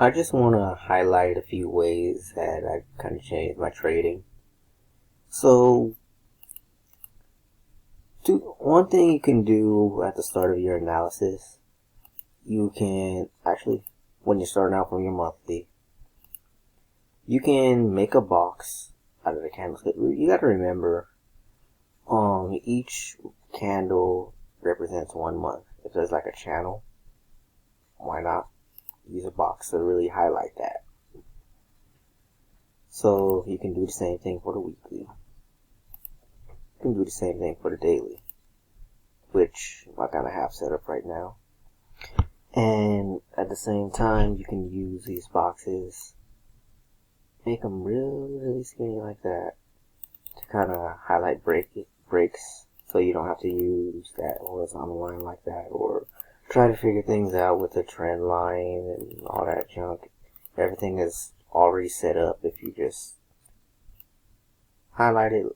I just want to highlight a few ways that I kind of changed my trading. So, one thing you can do at the start of your analysis, you can actually, when you're starting out from your monthly, you can make a box out of the candles. You got to remember, each candle represents 1 month. If there's like a channel, why not use a box to really highlight that? So you can do the same thing for the weekly. You can do the same thing for the daily, which I kind of have set up right now. And at the same time, you can use these boxes, make them really skinny like that, to kind of highlight breaks, so you don't have to use that horizontal line like that, or try to figure things out with the trend line and all that junk. Everything is already set up if you just highlight it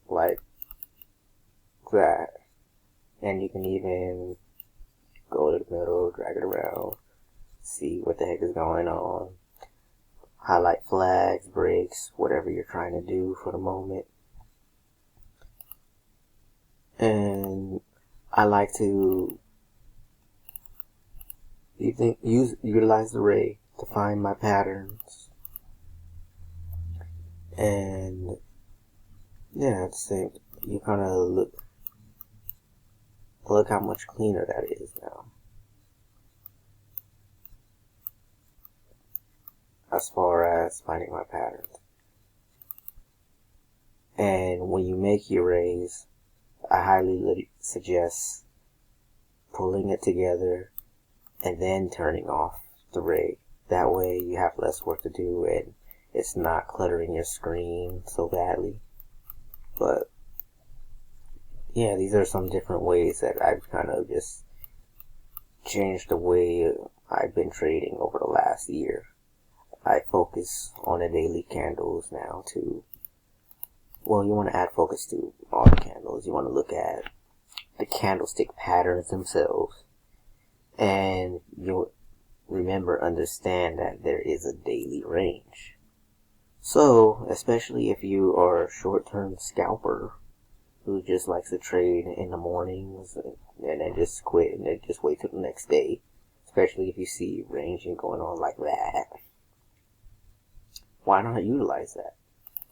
like that. And you can even go to the middle, drag it around, see what the heck is going on, highlight flags, breaks, whatever you're trying to do for the moment. And I like to utilize the ray to find my patterns. And yeah, it's the same. You kind of look how much cleaner that is now, as far as finding my patterns. And when you make your rays, I highly suggest pulling it together and then turning off the ray. That way you have less work to do and it's not cluttering your screen so badly. But yeah, these are some different ways that I've kind of just changed the way I've been trading over the last year. I focus on the daily candles now too. Well, you want to add focus to all the candles. You want to look at the candlestick patterns themselves. And you understand that there is a daily range. So, especially if you are a short-term scalper who just likes to trade in the mornings and then just quit and then just wait till the next day, especially if you see ranging going on like that, why not utilize that?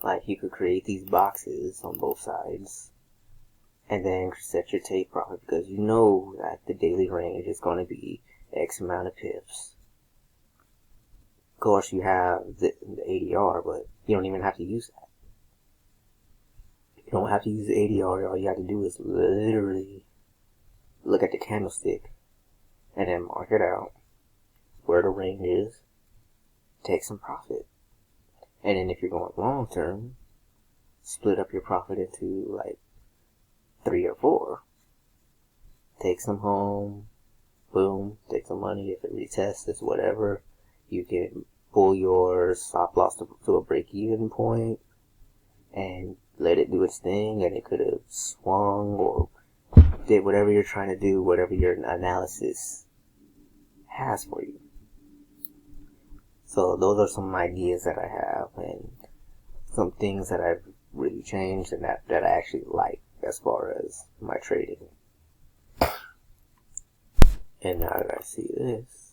Like, you could create these boxes on both sides and then set your take profit, because you know that the daily range is going to be X amount of pips. Of course, you have the ADR, but you don't even have to use that. You don't have to use the ADR. All you have to do is literally look at the candlestick and then mark it out where the range is, take some profit. And then if you're going long term, split up your profit into like 3 or 4. Take some home, boom, take some money. If it retests, it's whatever. You can pull your stop loss to a break-even point and let it do its thing, and it could have swung or did whatever you're trying to do, whatever your analysis has for you. So those are some ideas that I have and some things that I've really changed and that I actually like as far as my trading. And now that I see this,